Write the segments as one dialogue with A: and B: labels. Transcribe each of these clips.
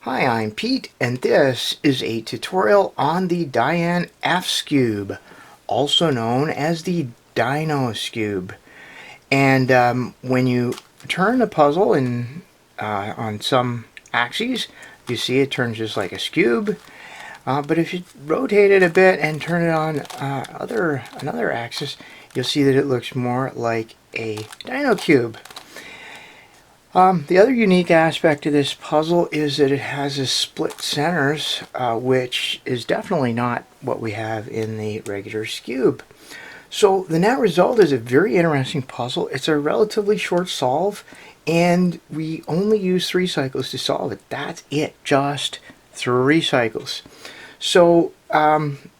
A: Hi, I'm Pete, and this is a tutorial on the F-Skewb, also known as the Dino Skewb. And when you turn the puzzle on some axes, you see it turns just like a Skewb. But if you rotate it a bit and turn it on another axis, you'll see that it looks more like a Dino Cube. The other unique aspect of this puzzle is that it has a split centers, which is definitely not what we have in the regular Skewb. So the net result is a very interesting puzzle. It's a relatively short solve, and we only use 3 cycles to solve it. That's it, just 3 cycles. So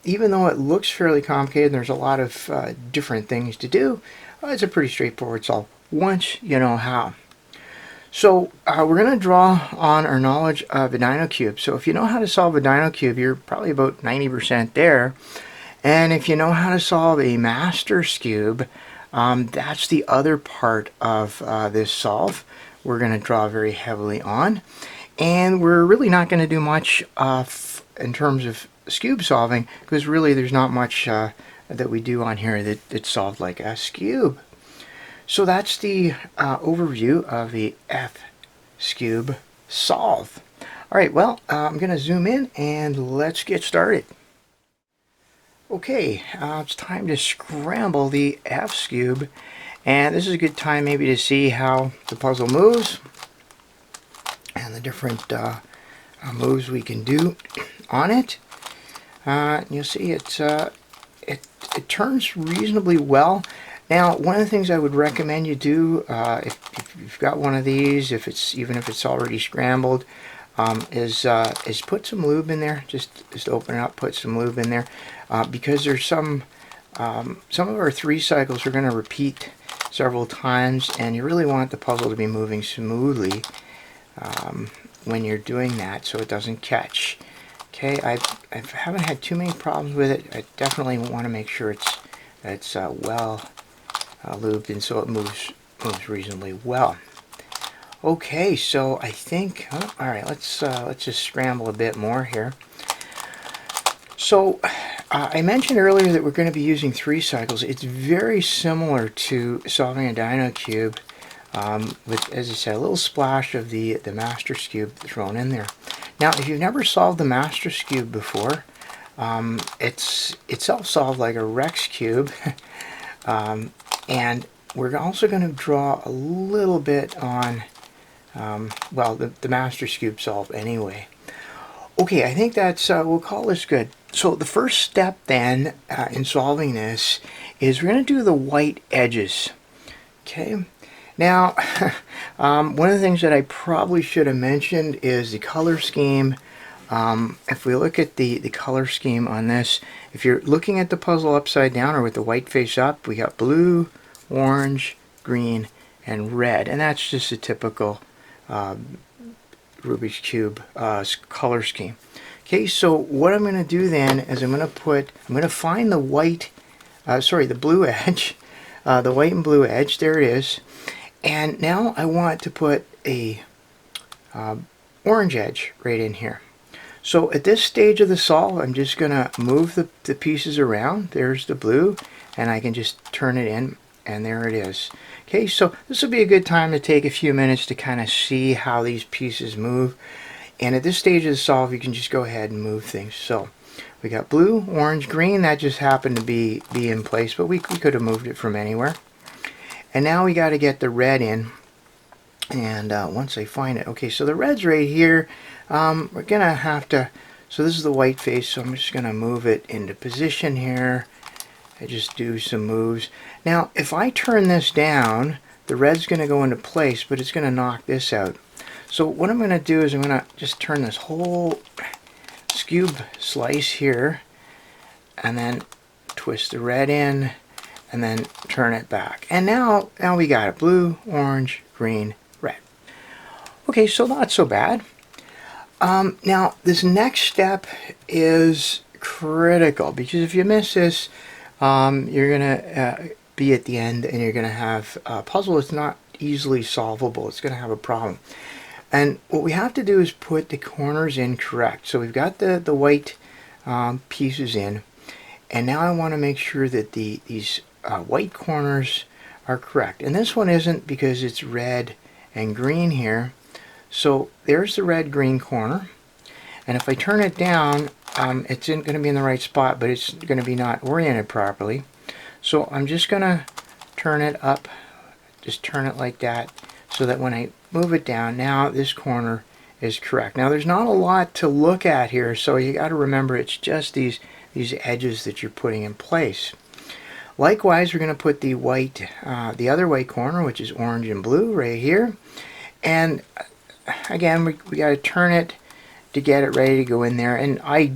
A: even though it looks fairly complicated, and there's a lot of different things to do, it's a pretty straightforward solve once you know how. So we're going to draw on our knowledge of a Dino Cube. So if you know how to solve a Dino Cube, you're probably about 90% there. And if you know how to solve a Master Skewb, that's the other part of this solve we're going to draw very heavily on. And we're really not going to do much in terms of Skewb solving, because really there's not much that we do on here that's solved like a Skewb. So that's the overview of the F-Skewb solve. Alright, well, I'm going to zoom in and let's get started. Okay, it's time to scramble the F-Skewb, and this is a good time maybe to see how the puzzle moves and the different moves we can do on it. You'll see it turns reasonably well. Now, one of the things I would recommend you do, if you've got one of these, even if it's already scrambled, is put some lube in there. Just open it up, put some lube in there, because there's some of our 3 cycles are going to repeat several times, and you really want the puzzle to be moving smoothly when you're doing that, so it doesn't catch. Okay, I haven't had too many problems with it. I definitely want to make sure it's well lubed, and so it moves reasonably well. Okay, so I think, all right, let's just scramble a bit more here. So I mentioned earlier that we're going to be using 3 cycles. It's very similar to solving a Dino Cube, with, as I said, a little splash of the Master Skewb thrown in there. Now, if you've never solved the Master Skewb before, it's self-solved like a Rex Cube. And we're also going to draw a little bit on, well, the Master Skewb solve anyway. Okay, I think that's, we'll call this good. So the first step then in solving this is we're going to do the white edges. Okay, now one of the things that I probably should have mentioned is the color scheme. If we look at the color scheme on this, if you're looking at the puzzle upside down or with the white face up, we got blue, orange, green, and red, and that's just a typical Rubik's Cube color scheme. Okay, so what I'm going to do then is I'm going to find the white, the blue edge, the white and blue edge. There it is, and now I want to put a orange edge right in here. So at this stage of the solve, I'm just going to move the pieces around. There's the blue, and I can just turn it in, and there it is. Okay, so this will be a good time to take a few minutes to kind of see how these pieces move. And at this stage of the solve, you can just go ahead and move things. So we got blue, orange, green. That just happened to be in place, but we could have moved it from anywhere. And now we got to get the red in. And once I find it, okay, so the red's right here. We're gonna have to, so this is the white face, so I'm just gonna move it into position here. I just do some moves. Now if I turn this down, the red's gonna go into place, but it's gonna knock this out. So what I'm gonna do is I'm gonna just turn this whole Skewb slice here, and then twist the red in, and then turn it back. And now we got it, blue, orange, green, red. Okay, so not so bad. Now this next step is critical, because if you miss this, you're gonna be at the end and you're gonna have a puzzle that's not easily solvable. It's gonna have a problem. And what we have to do is put the corners in correct. So we've got the white pieces in, and now I want to make sure that these white corners are correct. And this one isn't because it's red and green here. So there's the red-green corner. And if I turn it down, it's going to be in the right spot, but it's going to be not oriented properly. So I'm just going to turn it up, just turn it like that, so that when I move it down, now this corner is correct. Now there's not a lot to look at here, so you got to remember it's just these edges that you're putting in place. Likewise, we're going to put the white, the other white corner, which is orange and blue, right here. And again, we got to turn it to get it ready to go in there. And I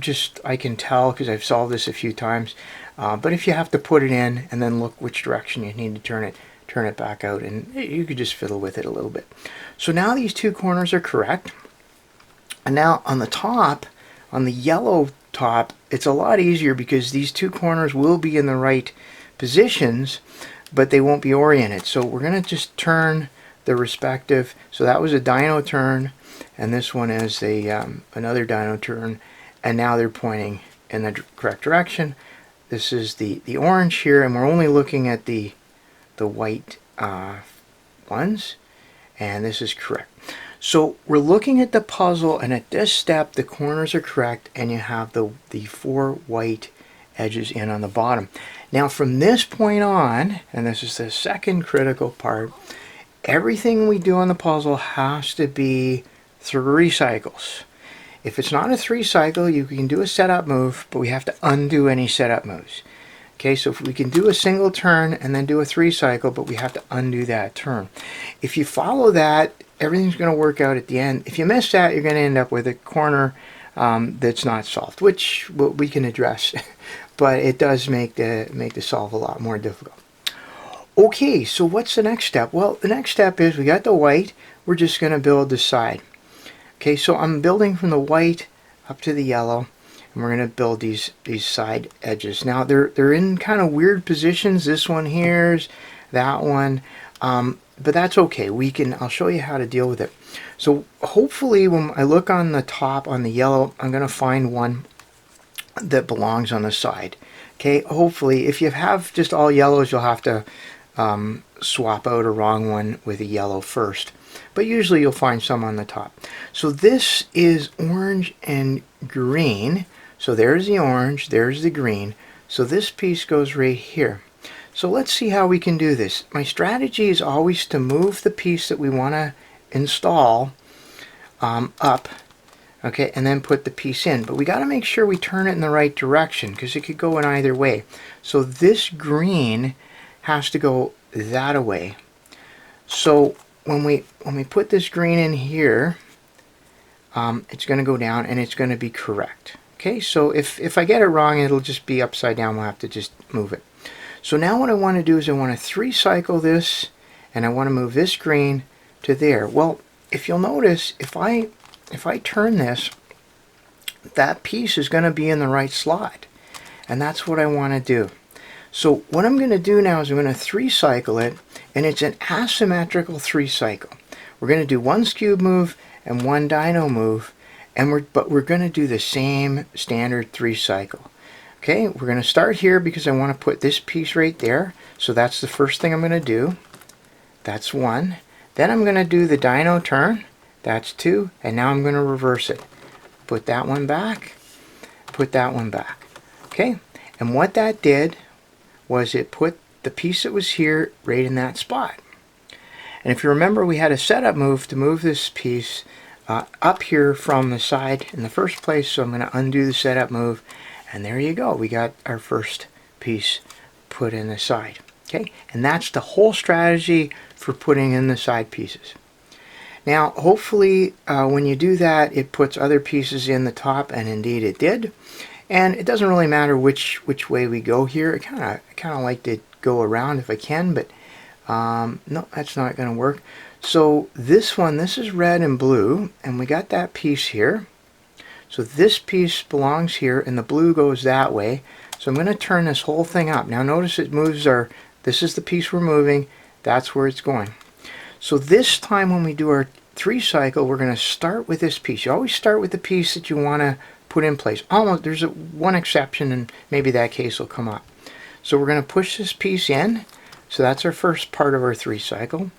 A: can tell because I've solved this a few times. But if you have to put it in and then look which direction you need to turn it back out, and you could just fiddle with it a little bit. So now these two corners are correct. And now on the top, on the yellow top, it's a lot easier because these two corners will be in the right positions, but they won't be oriented. So we're going to just turn the respective, so that was a Dino turn, and this one is a another Dino turn, and now they're pointing in the correct direction. This is the orange here, and we're only looking at the white ones, and this is correct. So we're looking at the puzzle, and at this step the corners are correct, and you have the 4 white edges in on the bottom. Now from this point on, and this is the second critical part, everything we do on the puzzle has to be 3 cycles. If it's not a 3 cycle, you can do a setup move, but we have to undo any setup moves. Okay, so if we can do a single turn and then do a 3 cycle, but we have to undo that turn. If you follow that, everything's going to work out at the end. If you miss that, you're going to end up with a corner that's not solved, which we can address, but it does make the solve a lot more difficult. Okay, so what's the next step? Well, the next step is we got the white. We're just going to build the side. Okay, so I'm building from the white up to the yellow, and we're going to build these side edges. Now they're in kind of weird positions. This one here's that one, but that's okay. I'll show you how to deal with it. So hopefully when I look on the top on the yellow, I'm going to find one that belongs on the side. Okay, hopefully if you have just all yellows, you'll have to swap out a wrong one with a yellow first. But usually you'll find some on the top. So this is orange and green. So there's the orange, there's the green. So this piece goes right here. So let's see how we can do this. My strategy is always to move the piece that we want to install up, okay, and then put the piece in. But we got to make sure we turn it in the right direction because it could go in either way. So this green has to go that way. So when we put this green in here, it's going to go down and it's going to be correct. Okay, so if I get it wrong, it'll just be upside down. We'll have to just move it. So now what I want to do is I want to 3 cycle this, and I want to move this green to there. Well, if you'll notice, if I turn this, that piece is going to be in the right slot, and that's what I want to do. So what I'm going to do now is I'm going to 3 cycle it, and it's an asymmetrical 3 cycle. We're going to do 1 Skewb move and 1 Dino move, but we're going to do the same standard 3 cycle. Okay, we're going to start here because I want to put this piece right there. So that's the first thing I'm going to do. That's 1. Then I'm going to do the Dino turn. That's 2. And now I'm going to reverse it. Put that one back. Put that one back. Okay, and what that did was it put the piece that was here right in that spot. And if you remember, we had a setup move to move this piece up here from the side in the first place. So I'm going to undo the setup move. And there you go. We got our first piece put in the side. Okay, and that's the whole strategy for putting in the side pieces. Now, hopefully, when you do that, it puts other pieces in the top, and indeed it did. And it doesn't really matter which way we go here. I kind of like to go around if I can, but no, that's not going to work. So this one, this is red and blue, and we got that piece here. So this piece belongs here, and the blue goes that way. So I'm going to turn this whole thing up. Now notice it moves this is the piece we're moving, that's where it's going. So this time when we do our 3 cycle, we're going to start with this piece. You always start with the piece that you want to put in place. Almost, there's one exception, and maybe that case will come up. So we're going to push this piece in. So that's our first part of our 3 cycle.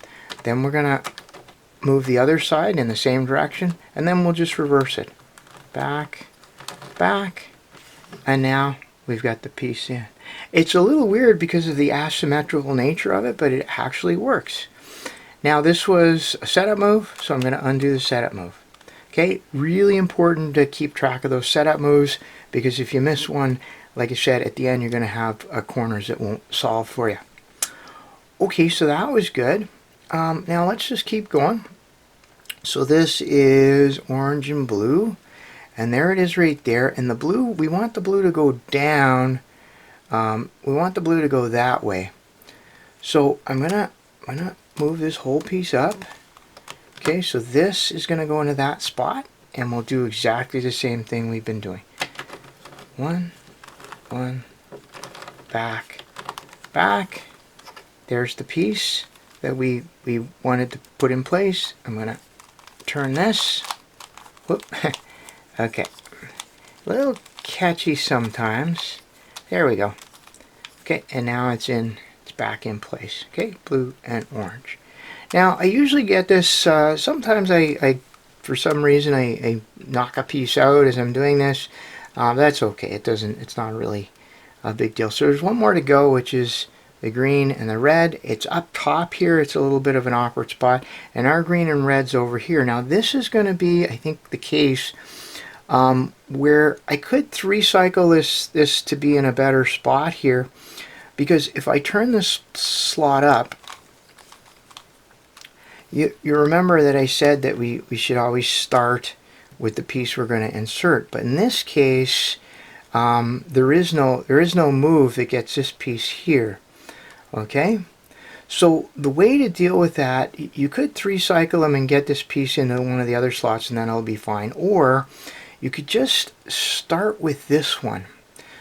A: Then we're going to move the other side in the same direction, and then we'll just reverse it. Back, back, and now we've got the piece in. It's a little weird because of the asymmetrical nature of it, but it actually works. Now this was a setup move, so I'm going to undo the setup move. Okay, really important to keep track of those setup moves, because if you miss one, like I said, at the end you're going to have corners that won't solve for you. Okay, so that was good. Now let's just keep going. So this is orange and blue, and there it is right there. And the blue, we want the blue to go down. We want the blue to go that way. So I'm gonna move this whole piece up. Okay, so this is gonna go into that spot, and we'll do exactly the same thing we've been doing. One, back, back. There's the piece that we wanted to put in place. I'm gonna turn this. Whoop. Okay. A little catchy sometimes. There we go. Okay, and now it's back in place. Okay, blue and orange. Now I usually get this. Sometimes I for some reason I knock a piece out as I'm doing this. That's okay. It's not really a big deal. So there's one more to go, which is the green and the red. It's up top here. It's a little bit of an awkward spot, and our green and red's over here. Now this is going to be, I think, the case where I could 3 cycle this to be in a better spot here, because if I turn this slot up, you remember that I said that we should always start with the piece we're going to insert, but in this case there is no move that gets this piece here. Okay, so the way to deal with that, you could 3 cycle them and get this piece into one of the other slots, and then it'll be fine. Or you could just start with this one.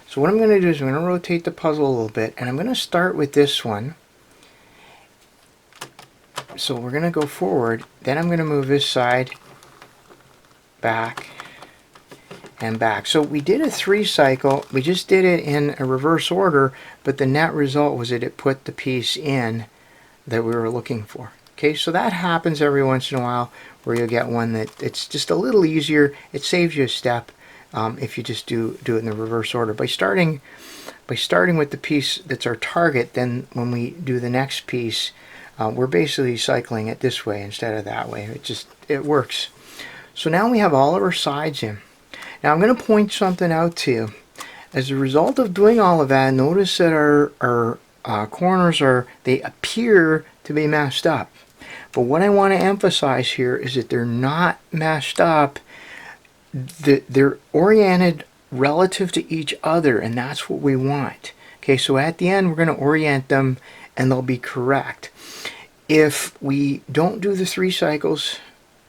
A: So what I'm going to do is I'm going to rotate the puzzle a little bit, and I'm going to start with this one. So we're going to go forward, then I'm going to move this side back and back. So we did a 3 cycle. We just did it in a reverse order, but the net result was that it put the piece in that we were looking for. Okay, so that happens every once in a while, where you'll get one that it's just a little easier. It saves you a step if you just do it in the reverse order. By starting with the piece that's our target, then when we do the next piece, we're basically cycling it this way instead of that way. It works. So now we have all of our sides in. Now I'm going to point something out to you. As a result of doing all of that, notice that our corners they appear to be messed up. But what I want to emphasize here is that they're not messed up. They're oriented relative to each other, and that's what we want. Okay, so at the end we're going to orient them and they'll be correct. If we don't do the 3 cycles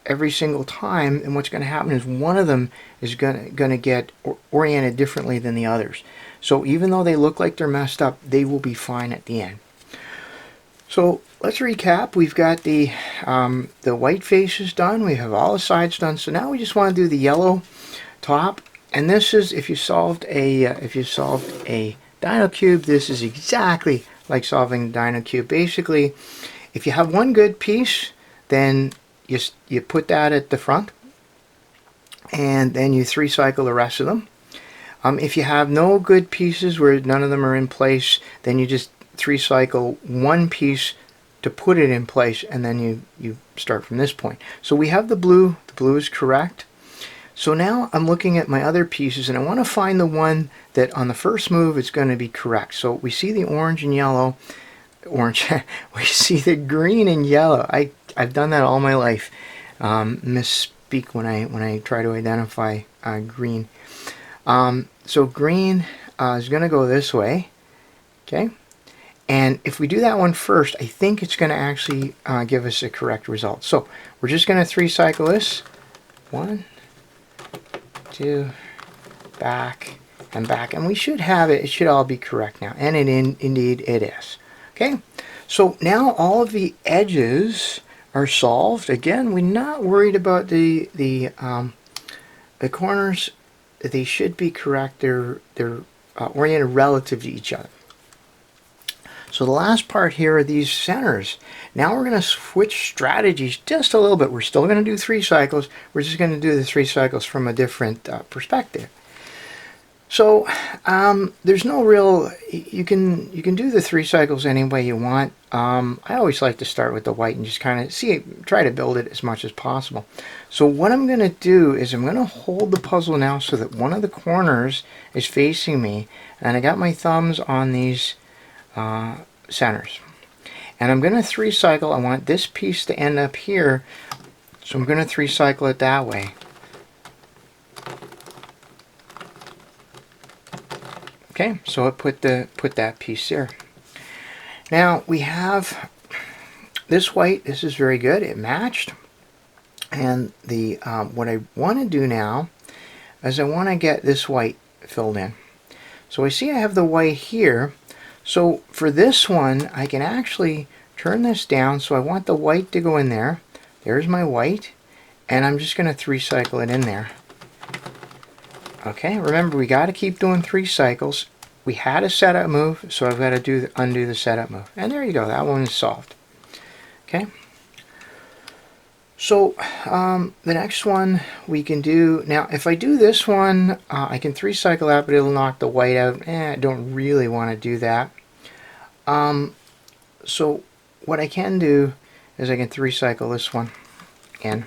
A: every single time, and what's going to happen is one of them is going to get oriented differently than the others. So even though they look like they're messed up, they will be fine at the end. So let's recap. We've got the white faces done. We have all the sides done. So now we just want to do the yellow top. And this is, if you solved a Dino Cube, this is exactly like solving Dino Cube. Basically, if you have one good piece, then you put that at the front, and then you 3 cycle the rest of them. If you have no good pieces where none of them are in place, then you just 3 cycle one piece to put it in place, and then you start from this point. So we have the blue. The blue is correct. So now I'm looking at my other pieces, and I want to find the one that on the first move is going to be correct. So we see the orange and yellow. We see the green and yellow. I've done that all my life. Misspeak when I try to identify green. So green is going to go this way. Okay. And if we do that one first, I think it's going to actually give us a correct result. So we're just going to 3 cycle this. 1, 2, back and back. And we should have it. It should all be correct now. And indeed it is. Okay. So now all of the edges are solved. Again, we're not worried about the corners. They should be correct. They're oriented relative to each other. So the last part here are these centers. Now we're going to switch strategies just a little bit. We're still going to do 3 cycles. We're just going to do the 3 cycles from a different perspective. So there's no real, you can do the 3 cycles any way you want. I always like to start with the white and just kind of try to build it as much as possible. So what I'm going to do is I'm going to hold the puzzle now so that one of the corners is facing me, and I got my thumbs on these centers. And I'm going to 3 cycle. I want this piece to end up here, so I'm going to 3 cycle it that way. Okay, so I put that piece there. Now we have this white. This is very good. It matched. And the what I want to do now is I want to get this white filled in. So I see I have the white here. So for this one, I can actually turn this down. So I want the white to go in there. There's my white, and I'm just going to 3 cycle it in there. Okay, remember we got to keep doing 3 cycles. We had a setup move, so I've got to undo the setup move. And there you go, that one is solved. Okay. So the next one we can do, now if I do this one, I can 3 cycle that, but it'll knock the white out. I don't really want to do that. So what I can do is I can 3 cycle this one in.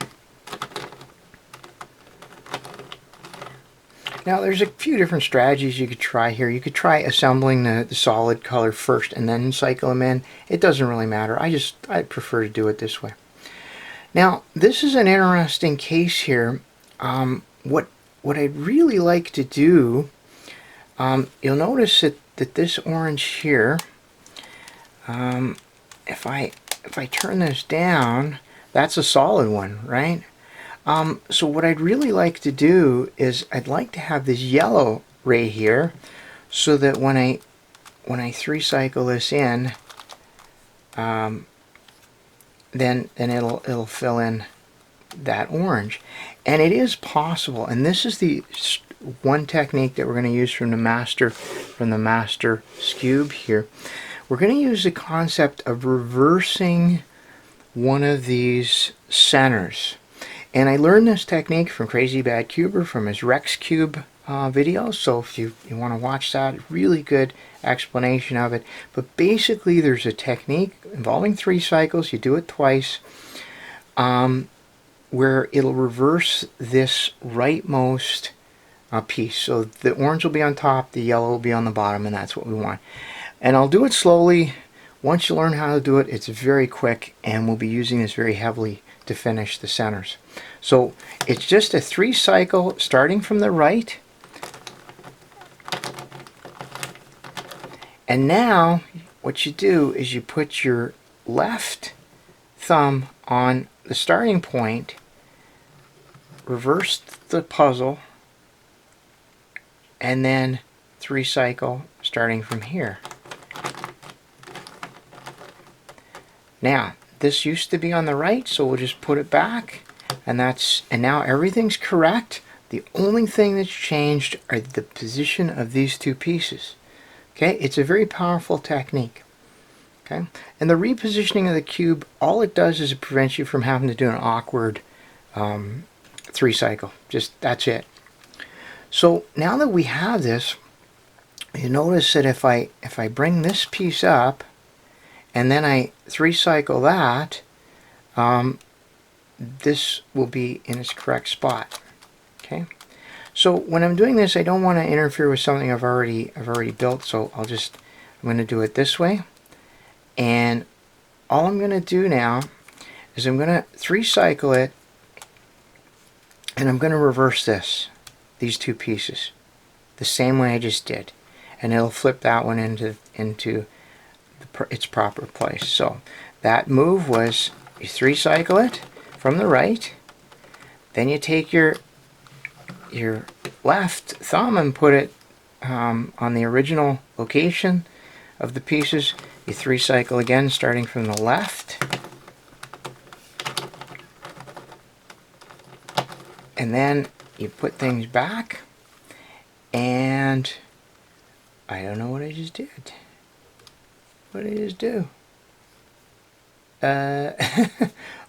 A: Now there's a few different strategies you could try here. You could try assembling the solid color first and then cycle them in. It doesn't really matter. I prefer to do it this way. Now this is an interesting case here. What I'd really like to do, you'll notice that this orange here, if I turn this down, that's a solid one, right? So what I'd really like to do is I'd like to have this yellow right here, so that when I 3 cycle this in, then it'll fill in that orange. And it is possible, and this is the one technique that we're going to use from the master Skewb here. We're going to use the concept of reversing one of these centers. And I learned this technique from Crazy Bad Cuber, from his F-Skewb video. So if you want to watch that, really good explanation of it. But basically there's a technique involving 3 cycles. You do it twice, where it'll reverse this rightmost piece. So the orange will be on top, the yellow will be on the bottom, and that's what we want. And I'll do it slowly. Once you learn how to do it, it's very quick, and we'll be using this very heavily to finish the centers. So it's just a 3 cycle starting from the right. And now what you do is you put your left thumb on the starting point, reverse the puzzle, and then 3 cycle starting from here. Now this used to be on the right, so we'll just put it back, and now everything's correct. The only thing that's changed are the position of these 2 pieces. Okay, it's a very powerful technique. Okay, and the repositioning of the cube, all it does is it prevents you from having to do an awkward 3 cycle. Just that's it. So now that we have this, you notice that if I bring this piece up and then I 3 cycle that, this will be in its correct spot. Okay, so when I'm doing this, I don't want to interfere with something I've already built. So I'm going to do it this way, and all I'm going to do now is I'm going to 3 cycle it, and I'm going to reverse these 2 pieces the same way I just did, and it'll flip that one into its proper place. So that move was you 3 cycle it from the right, then you take your left thumb and put it on the original location of the pieces. You 3 cycle again starting from the left, and then you put things back, and I don't know what I just did. What did I just do?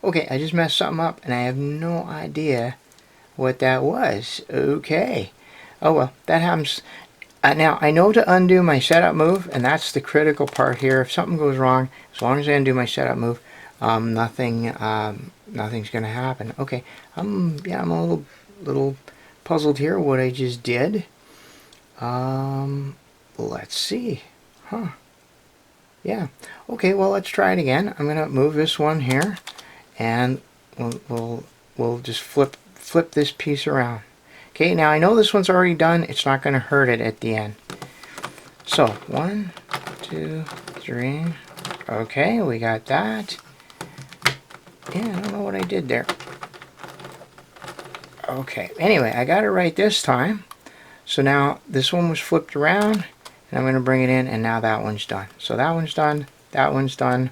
A: Okay, I just messed something up, and I have no idea what that was. Okay. Oh well, that happens. Now, I know to undo my setup move, and that's the critical part here. If something goes wrong, as long as I undo my setup move, nothing's going to happen. Okay, yeah, I'm a little puzzled here what I just did. Let's see. Huh. Yeah. Okay, well, let's try it again. I'm going to move this one here, and we'll just flip this piece around. Okay, now I know this one's already done. It's not going to hurt it at the end. So, 1, 2, 3. Okay, we got that. Yeah, I don't know what I did there. Okay, anyway, I got it right this time. So now this one was flipped around, and I'm going to bring it in, and now that one's done. So that one's done, that one's done.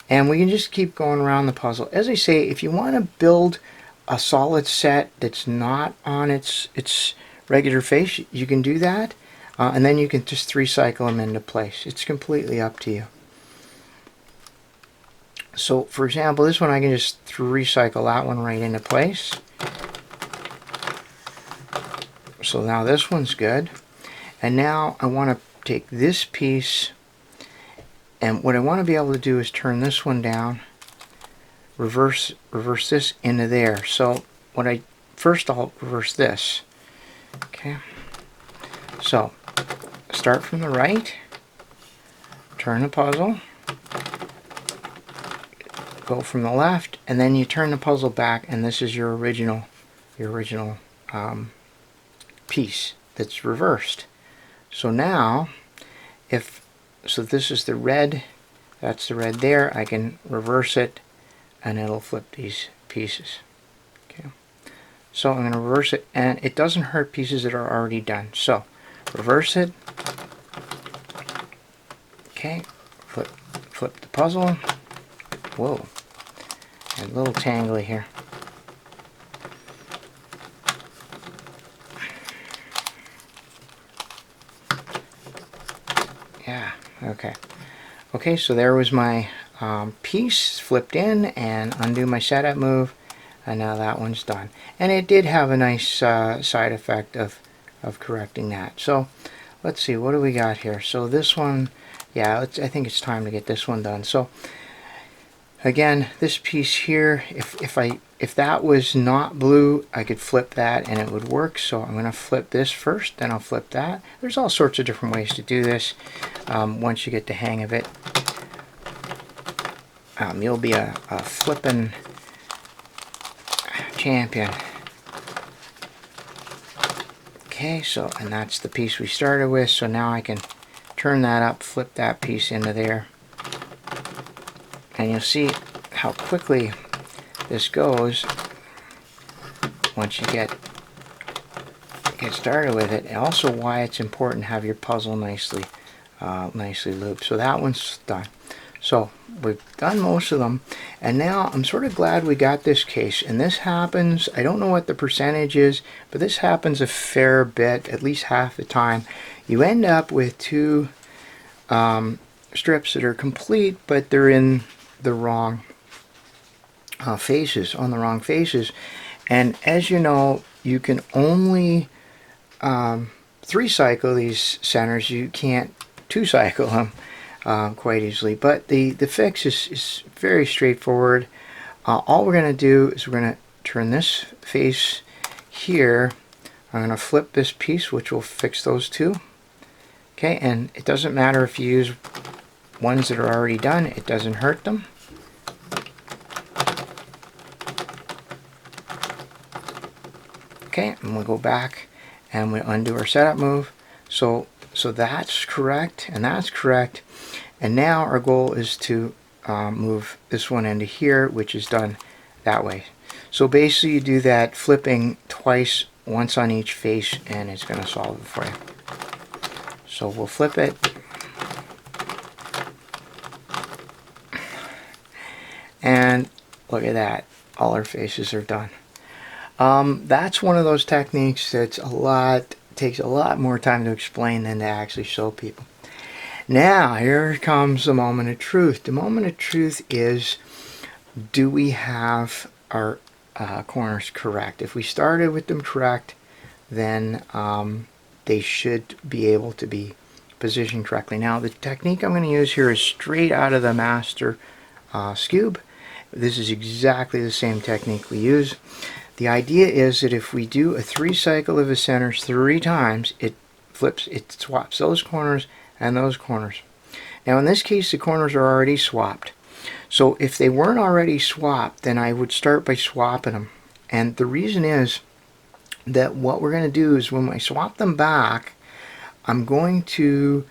A: And we can just keep going around the puzzle. As I say, if you want to build a solid set that's not on its regular face, you can do that, and then you can just 3-cycle them into place. It's completely up to you. So for example, this one I can just 3-cycle that one right into place. So now this one's good, and now I want to take this piece, and what I want to be able to do is turn this one down, reverse this into there. So first I'll reverse this. Okay, so start from the right, turn the puzzle, go from the left, and then you turn the puzzle back, and this is your original piece that's reversed. So now so this is the red, that's the red there, I can reverse it, and it'll flip these pieces. Okay, so I'm going to reverse it, and it doesn't hurt pieces that are already done. So reverse it. Okay, flip the puzzle. Whoa, a little tangly here. Yeah, okay. Okay, so there was my piece flipped in, and undo my setup move, and now that one's done. And it did have a nice side effect of correcting that. So let's see, what do we got here? So this one, yeah, I think it's time to get this one done. So again, this piece here, if that was not blue, I could flip that and it would work. So I'm going to flip this first, then I'll flip that. There's all sorts of different ways to do this. Once you get the hang of it, you'll be a flippin' champion. Okay, so, and that's the piece we started with, so now I can turn that up, flip that piece into there, and you'll see how quickly this goes once you get started with it, and also why it's important to have your puzzle nicely looped. So that one's done. So we've done most of them, and now I'm sort of glad we got this case. And this happens, I don't know what the percentage is, but this happens a fair bit, at least half the time. You end up with two strips that are complete, but they're in the wrong faces, on the wrong faces. And as you know, you can only 3-cycle these centers. You can't 2-cycle them quite easily, but the fix is very straightforward. All we're going to do is we're going to turn this face here. I'm going to flip this piece, which will fix those two. Okay, and it doesn't matter if you use ones that are already done, it doesn't hurt them. Okay, and we'll go back and we'll undo our setup move. So that's correct, and that's correct. And now our goal is to move this one into here, which is done that way. So basically you do that flipping twice, once on each face, and it's going to solve it for you. So we'll flip it. And look at that, all our faces are done. That's one of those techniques that's takes a lot more time to explain than to actually show people. Now, here comes the moment of truth. The moment of truth is, do we have our corners correct? If we started with them correct, then they should be able to be positioned correctly. Now, the technique I'm going to use here is straight out of the master Skewb. This is exactly the same technique we use. The idea is that if we do a 3 cycle of the centers 3 times, it swaps those corners and those corners. Now in this case the corners are already swapped. So if they weren't already swapped, then I would start by swapping them. And the reason is that what we're going to do is when I swap them back, I'm going to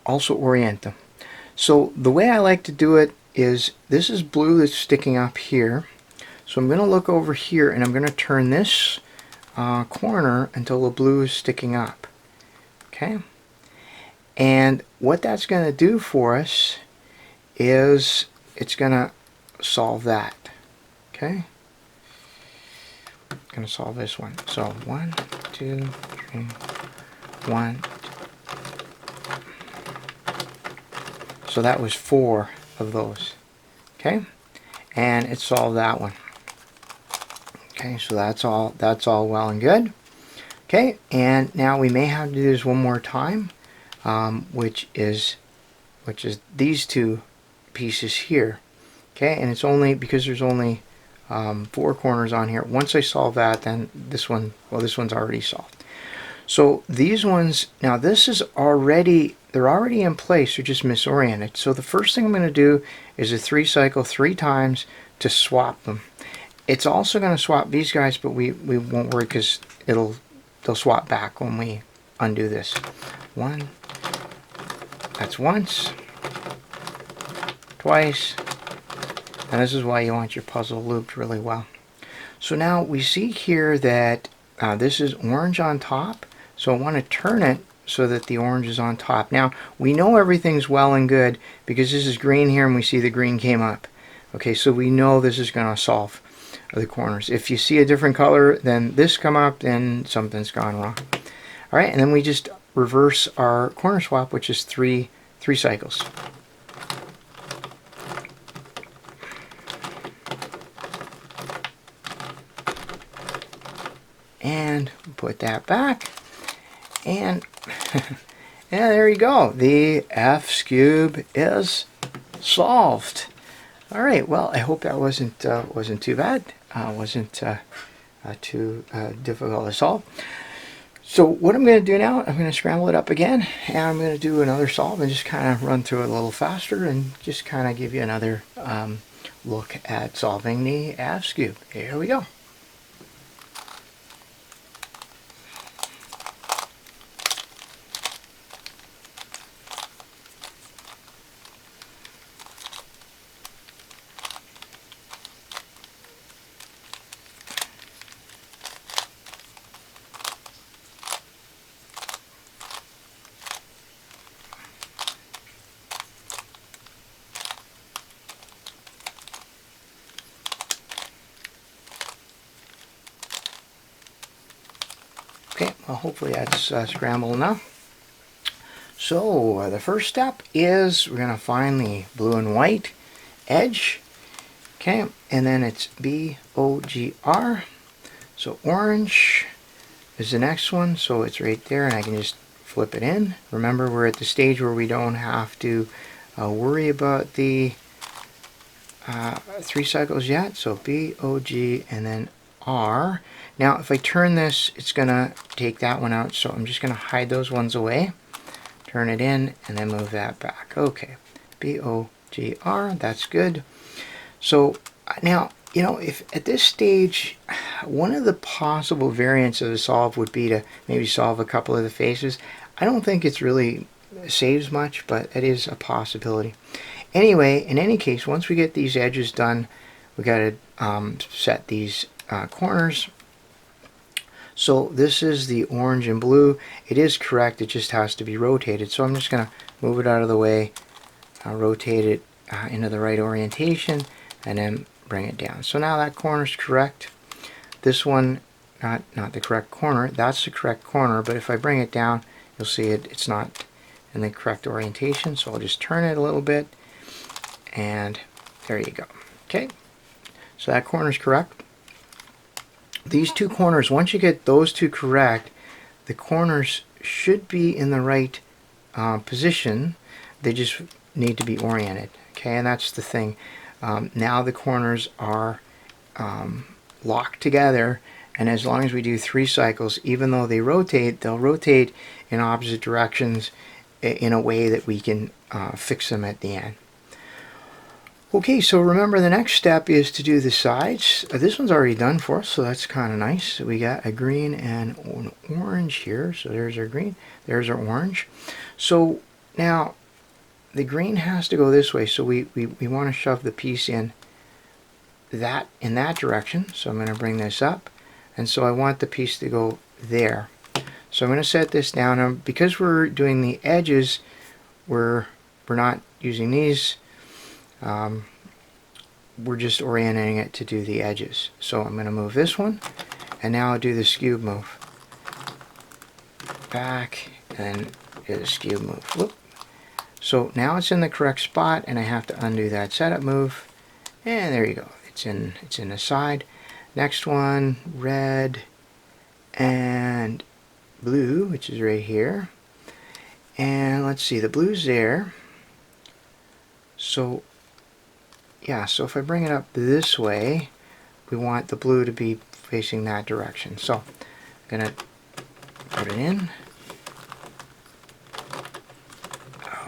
A: also orient them. So the way I like to do it is, this is blue that's sticking up here. So I'm going to look over here and I'm going to turn this corner until the blue is sticking up. Okay? And what that's going to do for us is it's going to solve that. Okay? Going to solve this one. So 1, 2, 3, 1. So that was 4 of those. Okay? And it solved that one. Okay, so that's all well and good. Okay, and now we may have to do this one more time, which is these 2 pieces here. Okay, and it's only because there's only 4 corners on here. Once I solve that, then this one, well, this one's already solved. So these ones, now this is already, they're already in place, they're just misoriented. So the first thing I'm going to do is a 3 cycle 3 times to swap them. It's also going to swap these guys, but we won't worry because they'll swap back when we undo this. 1, that's once, twice, and this is why you want your puzzle looped really well. So now we see here that this is orange on top, so I want to turn it so that the orange is on top. Now we know everything's well and good because this is green here and we see the green came up. Okay, so we know this is going to solve the corners. If you see a different color than this come up, then something's gone wrong. All right, and then we just reverse our corner swap, which is three cycles. And put that back, and yeah, there you go. The F-Skewb is solved. All right. Well, I hope that wasn't too bad. Wasn't too difficult to solve. So what I'm going to do now, I'm going to scramble it up again, and I'm going to do another solve and just kind of run through it a little faster and just kind of give you another look at solving the F-Skewb. Here we go. Okay, well, hopefully that's scrambled enough. So the first step is we're going to find the blue and white edge. Okay, and then it's B-O-G-R. So orange is the next one, so it's right there, and I can just flip it in. Remember, we're at the stage where we don't have to worry about the 3 cycles yet. So B-O-G and then R. Now if I turn this, it's gonna take that one out, so I'm just gonna hide those ones away, turn it in, and then move that back. Okay, B-O-G-R, that's good. So now, you know, if at this stage, one of the possible variants of the solve would be to maybe solve a couple of the faces. I don't think it's really saves much, but it is a possibility. Anyway, in any case, once we get these edges done, we got to set these corners. So this is the orange and blue. It is correct, it just has to be rotated. So I'm just going to move it out of the way, rotate it into the right orientation, and then bring it down. So now that corner is correct. this one, not the correct corner. That's the correct corner, but if I bring it down, you'll see it's not in the correct orientation, so I'll just turn it a little bit, and there you go. Okay, so that corner is correct. These two corners, once you get those two correct, the corners should be in the right position. They just need to be oriented. Okay, and that's the thing. Now the corners are locked together, and as long as we do 3 cycles, even though they rotate, they'll rotate in opposite directions in a way that we can fix them at the end. Okay, so remember the next step is to do the sides. This one's already done for us, so that's kind of nice. We got a green and an orange here. So there's our green, there's our orange. So now the green has to go this way, so we want to shove the piece in that direction. So I'm going to bring this up, and so I want the piece to go there. So I'm going to set this down, and because we're doing the edges, we're not using these. We're just orienting it to do the edges. So I'm going to move this one, and now I'll do the Skewb move. Back, and then do the Skewb move. Whoop. So now it's in the correct spot, and I have to undo that setup move. And there you go. It's in the side. Next one, red and blue, which is right here. And let's see, the blue's there. So yeah, so if I bring it up this way, we want the blue to be facing that direction. So I'm going to put it in.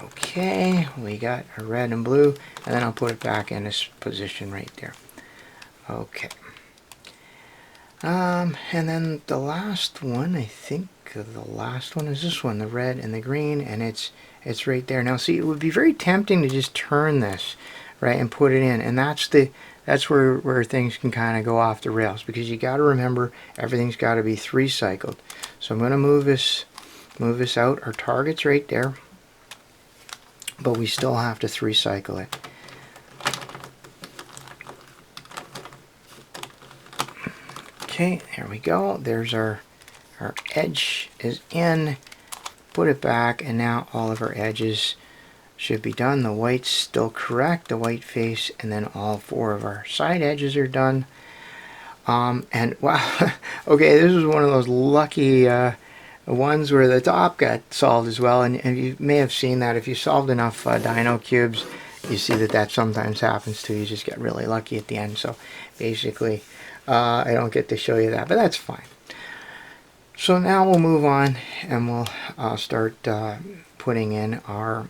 A: Okay, we got a red and blue, and then I'll put it back in this position right there. Okay. And then the last one, I think the last one is this one, the red and the green, and it's right there. Now see, it would be very tempting to just turn this, right, and put it in, and that's where things can kind of go off the rails, because you got to remember everything's got to be 3 cycled. So I'm going to move this out. Our target's right there, but we still have to 3 cycle it. Okay, there we go. There's our edge is in. Put it back, and now all of our edges should be done. The white's still correct, the white face, and then all 4 of our side edges are done. And wow, okay, this is one of those lucky ones where the top got solved as well, and you may have seen that if you solved enough Dino cubes, you see that sometimes happens too. You just get really lucky at the end. So basically, I don't get to show you that, but that's fine. So now we'll move on, and we'll start putting in our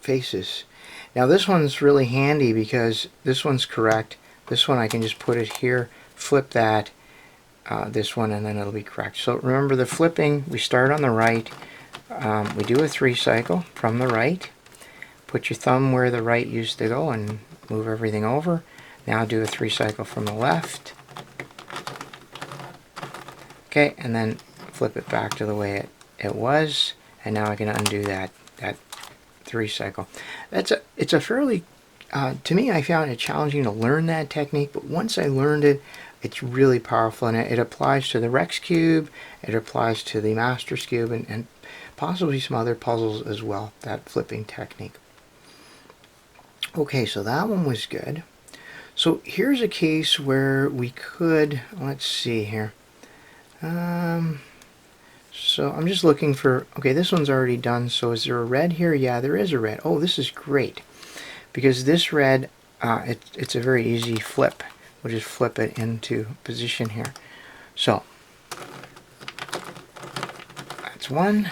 A: faces. Now this one's really handy because this one's correct. This one I can just put it here, flip that, this one, and then it'll be correct. So remember the flipping, we start on the right, we do a 3 cycle from the right, put your thumb where the right used to go and move everything over. Now do a 3 cycle from the left. Okay, and then flip it back to the way it was, and now I can undo that 3 cycle. It's a fairly, to me, I found it challenging to learn that technique, but once I learned it, it's really powerful, and it applies to the F-Skewb, it applies to the Master Skewb, and possibly some other puzzles as well, that flipping technique. Okay, so that one was good. So here's a case where we could, let's see here. So I'm just looking for, okay, this one's already done, so is there a red here? Yeah, there is a red. Oh, this is great, because this red, it's a very easy flip. We'll just flip it into position here. So, that's one.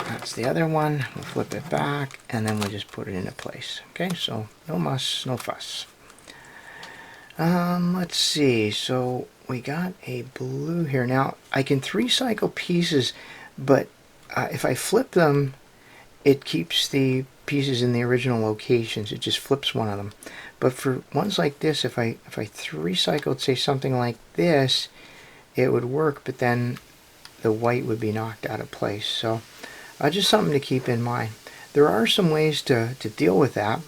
A: That's the other one. We'll flip it back, and then we'll just put it into place. Okay, so no muss, no fuss. Let's see, so we got a blue here. Now, I can 3 cycle pieces, but if I flip them, it keeps the pieces in the original locations. It just flips one of them. But for ones like this, if I 3 cycled, say something like this, it would work, but then the white would be knocked out of place. So just something to keep in mind. There are some ways to deal with that.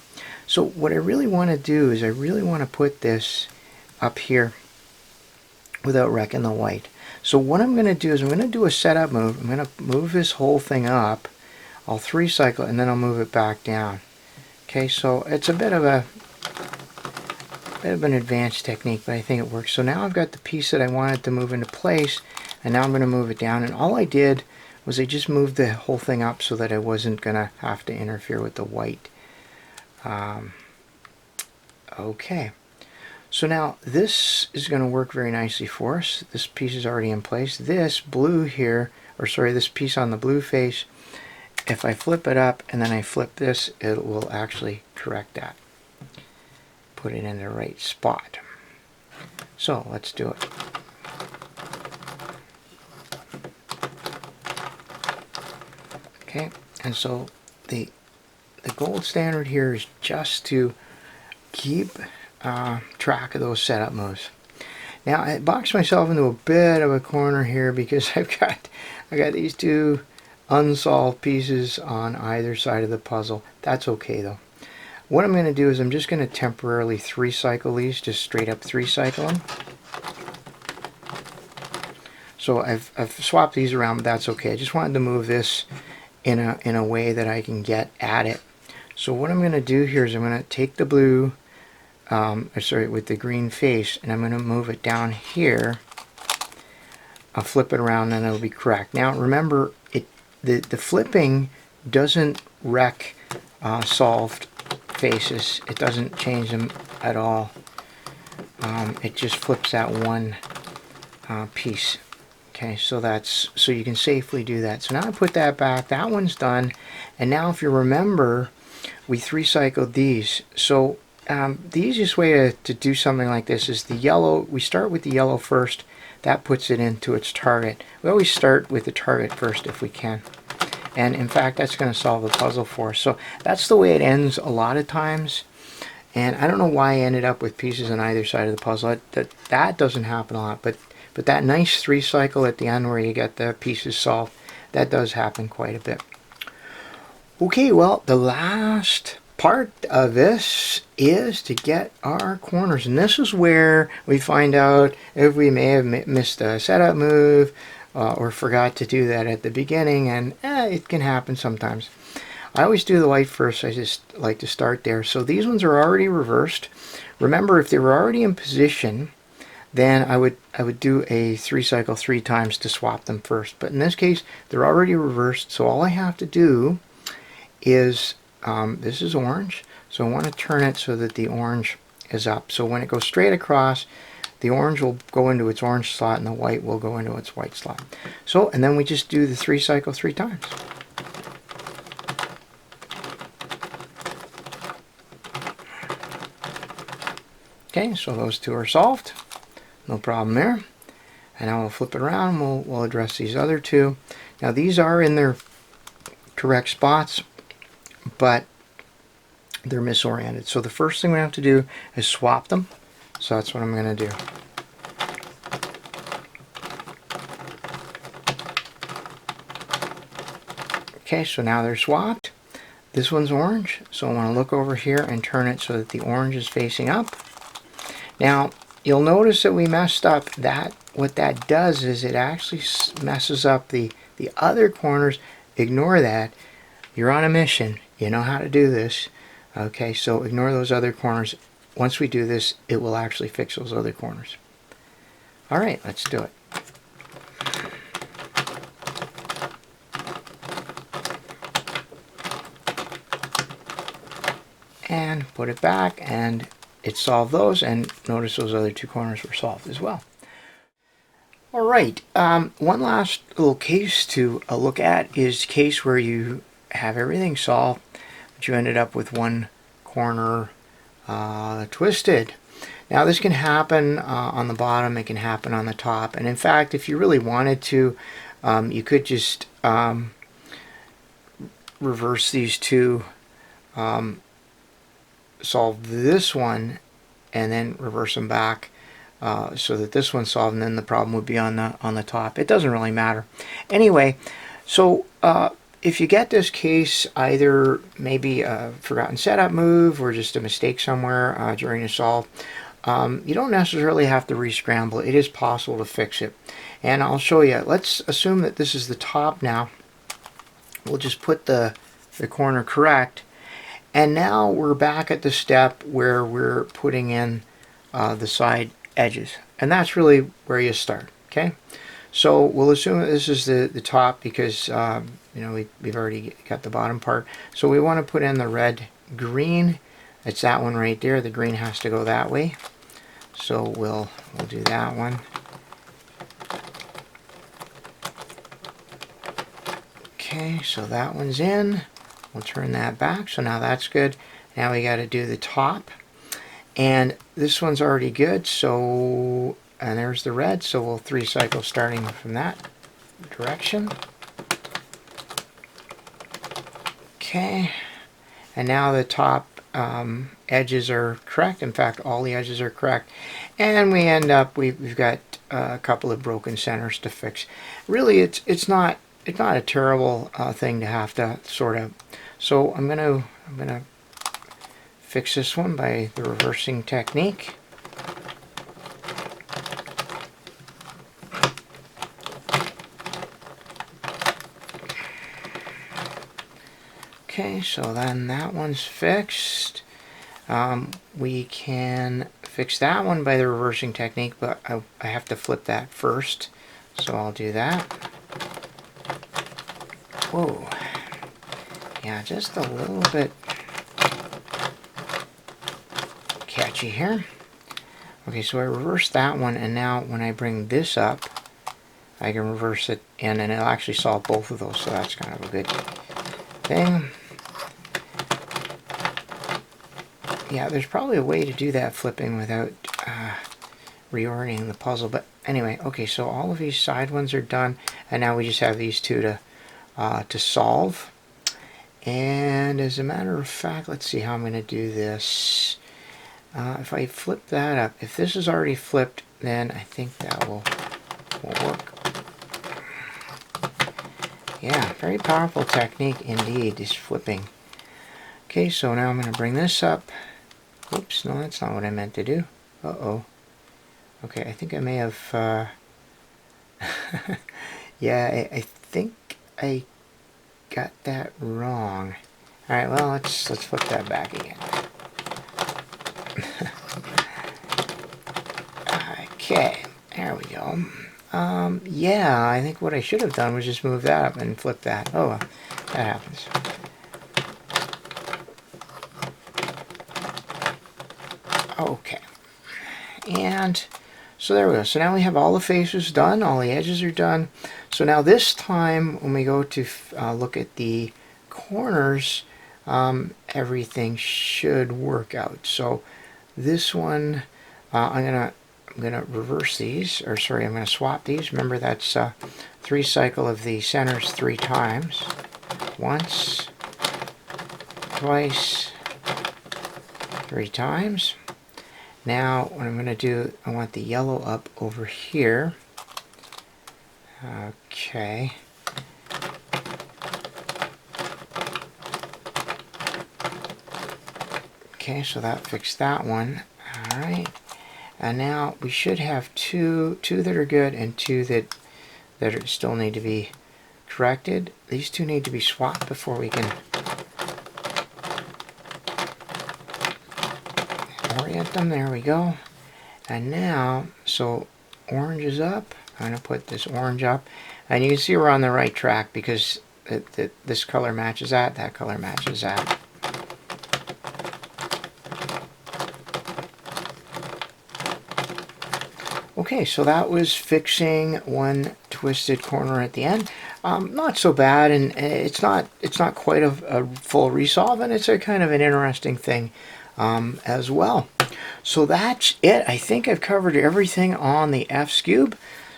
A: So what I really want to do is I really want to put this up here without wrecking the white. So what I'm going to do is I'm going to do a setup move. I'm going to move this whole thing up. I'll 3-cycle and then I'll move it back down. Okay, so it's a bit of an advanced technique, but I think it works. So now I've got the piece that I wanted to move into place, and now I'm going to move it down. And all I did was I just moved the whole thing up so that I wasn't going to have to interfere with the white. Okay, so now this is going to work very nicely for us. This piece is already in place. This blue here, or sorry, this piece on the blue face, if I flip it up and then I flip this, it will actually correct that. Put it in the right spot. So let's do it. Okay, and so the gold standard here is just to keep track of those setup moves. Now I boxed myself into a bit of a corner here because I got these two unsolved pieces on either side of the puzzle. That's okay though. What I'm going to do is I'm just going to temporarily 3-cycle these, just straight up 3-cycle them. So I've swapped these around, but that's okay. I just wanted to move this in a way that I can get at it. So what I'm going to do here is I'm going to take the blue, sorry, with the green face, and I'm going to move it down here. I'll flip it around and it'll be correct. Now remember, the flipping doesn't wreck solved faces. It doesn't change them at all. It just flips that one piece. Okay, so you can safely do that. So now I put that back. That one's done. And now if you remember, we 3-cycled these. So the easiest way to do something like this is the yellow. We start with the yellow first. That puts it into its target. We always start with the target first if we can. And in fact, that's going to solve the puzzle for us. So that's the way it ends a lot of times. And I don't know why I ended up with pieces on either side of the puzzle. That doesn't happen a lot. But that nice 3-cycle at the end where you get the pieces solved, that does happen quite a bit. Okay, well, the last part of this is to get our corners, and this is where we find out if we may have missed a setup move or forgot to do that at the beginning, and it can happen sometimes. I always do the white first. I just like to start there. So these ones are already reversed. Remember, if they were already in position, then I would do a 3-cycle 3 times to swap them first. But in this case, they're already reversed, so all I have to do is this is orange, so I want to turn it so that the orange is up. So when it goes straight across, the orange will go into its orange slot and the white will go into its white slot. So, and then we just do the 3-cycle 3 times. Okay, so those two are solved. No problem there. And now we'll flip it around and we'll address these other two. Now these are in their correct spots, but they're misoriented. So the first thing we have to do is swap them. So that's what I'm going to do. Okay, so now they're swapped. This one's orange, so I want to look over here and turn it so that the orange is facing up. Now, you'll notice that we messed up that. What that does is it actually messes up the other corners. Ignore that. You're on a mission. You know how to do this. Okay, so ignore those other corners. Once we do this, it will actually fix those other corners. All right, let's do it. And put it back, and it solved those, and notice those other two corners were solved as well. All right, one last little case to look at is the case where you have everything solved, but you ended up with one corner twisted. Now this can happen on the bottom, it can happen on the top, and in fact, if you really wanted to, you could just reverse these two, solve this one, and then reverse them back so that this one's solved, and then the problem would be on the top. It doesn't really matter. Anyway, so if you get this case, either maybe a forgotten setup move or just a mistake somewhere during the solve, you don't necessarily have to re-scramble. It is possible to fix it. And I'll show you. Let's assume that this is the top now. We'll just put the corner correct. And now we're back at the step where we're putting in the side edges. And that's really where you start, okay? So we'll assume that this is the top because you know, we've already got the bottom part. So we want to put in the red green. It's that one right there. The green has to go that way. So we'll do that one. Okay, so that one's in. We'll turn that back. So now that's good. Now we got to do the top. And this one's already good. So, and there's the red. So we'll 3 cycle starting from that direction. Okay. And now the top edges are correct. In fact, all the edges are correct. And we end up, we've got a couple of broken centers to fix. Really, it's not a terrible thing to have to sort out. So I'm gonna fix this one by the reversing technique. Okay, so then that one's fixed. We can fix that one by the reversing technique, but I have to flip that first. So I'll do that. Whoa. Yeah, just a little bit catchy here. Okay, so I reversed that one, and now when I bring this up, I can reverse it in, and it'll actually solve both of those, so that's kind of a good thing. Yeah, there's probably a way to do that flipping without reorienting the puzzle, but anyway, okay, so all of these side ones are done, and now we just have these two to solve. And as a matter of fact, let's see how I'm going to do this. If I flip that up, if this is already flipped, then I think that will work. Yeah, very powerful technique indeed, this flipping. Okay, so now I'm going to bring this up. Oops, no, that's not what I meant to do. Uh-oh. Okay, I think I may have... yeah, I think I got that wrong. Alright, well, let's flip that back again. Okay, there we go. Yeah, I think what I should have done was just move that up and flip that. Oh, well, that happens. Okay. And so there we go. So now we have all the faces done, all the edges are done. So now this time when we go to look at the corners, everything should work out. So this one, I'm gonna reverse these, or sorry, I'm gonna swap these. Remember, that's 3 cycle of the centers 3 times. Once, twice, 3 times. Now what I'm gonna do, I want the yellow up over here. Okay. Okay, so that fixed that one. All right. And now we should have two that are good and 2 that still need to be corrected. These 2 need to be swapped before we can orient them. There we go. And now, so orange is up. I'm going to put this orange up. And you can see we're on the right track because this color matches that color matches that. Okay, so that was fixing one twisted corner at the end. Not so bad, and it's not quite a full resolve, and it's a kind of an interesting thing as well. So that's it. I think I've covered everything on the F-Skewb.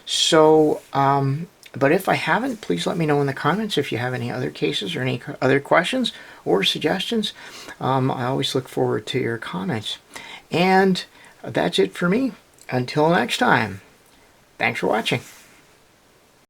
A: So, but if I haven't, please let me know in the comments if you have any other cases or any other questions or suggestions. I always look forward to your comments. And that's it for me. Until next time, thanks for watching.